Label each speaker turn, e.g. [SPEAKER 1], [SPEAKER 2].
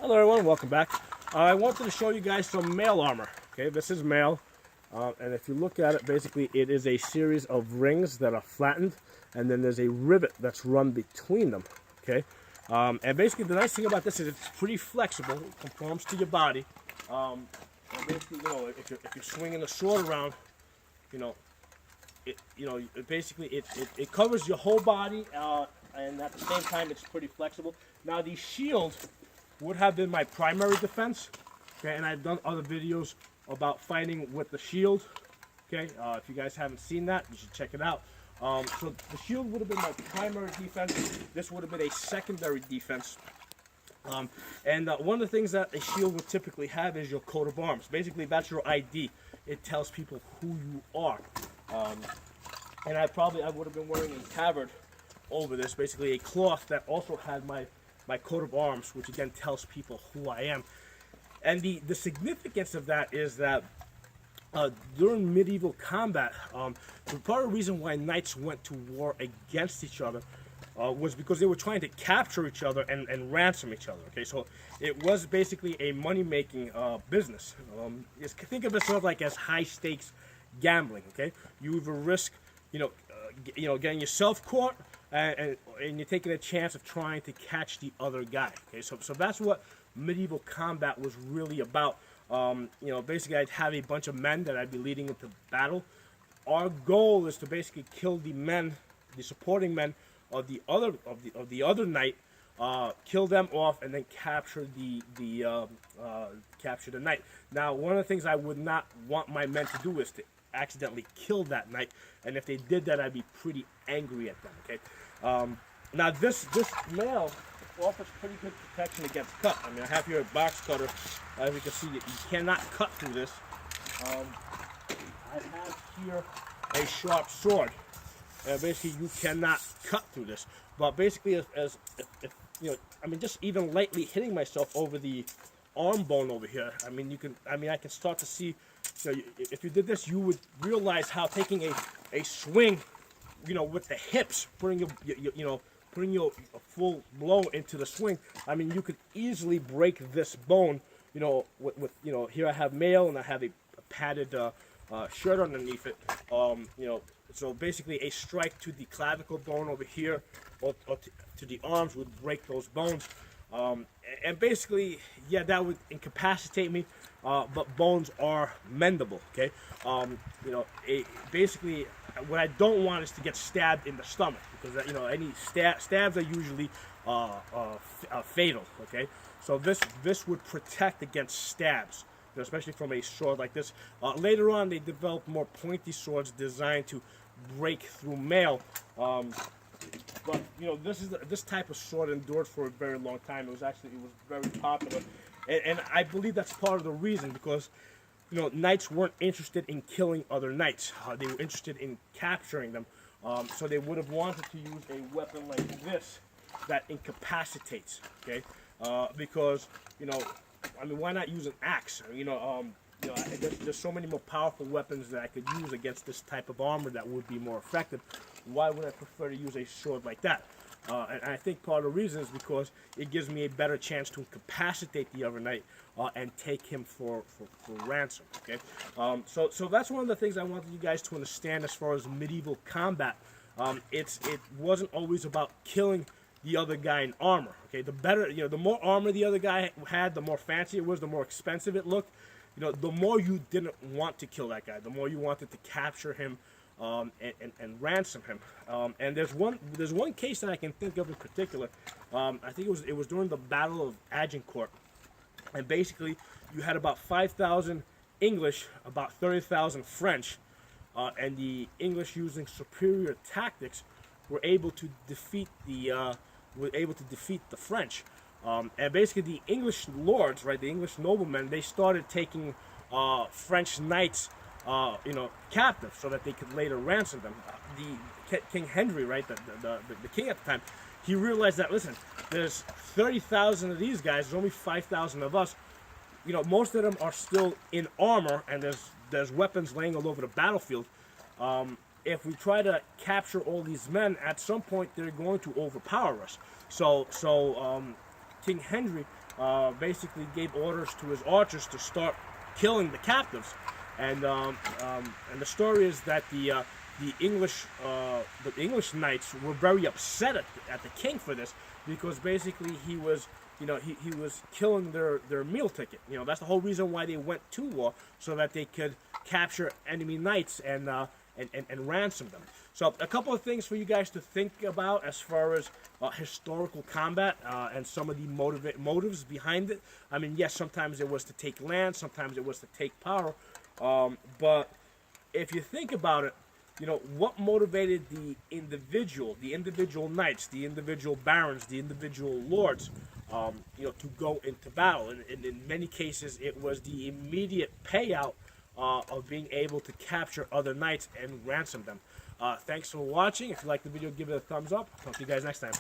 [SPEAKER 1] Hello everyone, welcome back. I wanted to show you guys some mail armor. Okay, this is mail, and if you look at it, basically it is a series of rings that are flattened, and then there's a rivet that's run between them. Okay, and basically the nice thing about this is it's pretty flexible. It conforms to your body. And basically, if you're swinging the sword around, it covers your whole body, and at the same time it's pretty flexible. Now the shield would have been my primary defense, okay, and I've done other videos about fighting with the shield, okay. If you guys haven't seen that, you should check it out. So the shield would have been my primary defense. This would have been a secondary defense. And one of the things that a shield would typically have is your coat of arms. Basically, that's your ID. It tells people who you are. And I would have been wearing a tabard over this, basically a cloth that also had my coat of arms, which again tells people who I am. And the significance of that is that during medieval combat, the part of the reason why knights went to war against each other was because they were trying to capture each other and ransom each other. Okay, so it was basically a money-making business. Think of it sort of like as high-stakes gambling. Okay, you either risk, getting yourself caught, and you're taking a chance of trying to catch the other guy. Okay, so that's what medieval combat was really about. Basically, I'd have a bunch of men that I'd be leading into battle. Our goal is to basically kill the men, the supporting men of the other knight, kill them off, and then capture the knight. Now, one of the things I would not want my men to do is to accidentally kill that knight, and if they did that, I'd be pretty angry at them. Okay. Now this mail offers pretty good protection against cut. I mean, I have here a box cutter. As you can see, you cannot cut through this. I have here a sharp sword. Basically, you cannot cut through this. But basically, if just even lightly hitting myself over the arm bone over here, I can start to see. If you did this, you would realize how taking a swing, with the hips, putting your full blow into the swing. I mean, you could easily break this bone. Here I have mail and I have a padded shirt underneath it. So basically a strike to the clavicle bone over here or to the arms would break those bones. And basically, yeah, that would incapacitate me, but bones are mendable, okay? Basically, what I don't want is to get stabbed in the stomach, because, any stabs are usually fatal, okay? So this would protect against stabs, especially from a sword like this. Later on, they developed more pointy swords designed to break through mail. But this type of sword endured for a very long time. It was very popular, and I believe that's part of the reason, because knights weren't interested in killing other knights. They were interested in capturing them. So they would have wanted to use a weapon like this that incapacitates. Okay, because why not use an axe? There's so many more powerful weapons that I could use against this type of armor that would be more effective. Why would I prefer to use a sword like that? And I think part of the reason is because it gives me a better chance to incapacitate the other knight and take him for ransom. Okay, so that's one of the things I wanted you guys to understand as far as medieval combat. It wasn't always about killing the other guy in armor. Okay, the more armor the other guy had, the more fancy it was, the more expensive it looked. The more you didn't want to kill that guy, the more you wanted to capture him and ransom him. And there's one case that I can think of in particular. I think it was during the Battle of Agincourt, and basically you had about 5,000 English, about 30,000 French, and the English, using superior tactics, were able to defeat the French. And basically the English lords, right, the English noblemen, they started taking French knights, captive, so that they could later ransom them. King Henry, right, the king at the time, he realized that, listen, there's 30,000 of these guys, there's only 5,000 of us. Most of them are still in armor, and there's weapons laying all over the battlefield. If we try to capture all these men, at some point they're going to overpower us. So King Henry basically gave orders to his archers to start killing the captives. And the story is that the English knights were very upset at the king for this, because basically he was, he was killing their meal ticket. That's the whole reason why they went to war, so that they could capture enemy knights and ransom them. So a couple of things for you guys to think about as far as historical combat and some of the motives behind it. I mean, yes, sometimes it was to take land, sometimes it was to take power, but if you think about it, what motivated the individual knights, the individual barons, the individual lords, to go into battle. And in many cases, it was the immediate payout of being able to capture other knights and ransom them. Thanks for watching. If you liked the video, give it a thumbs up. Talk to you guys next time.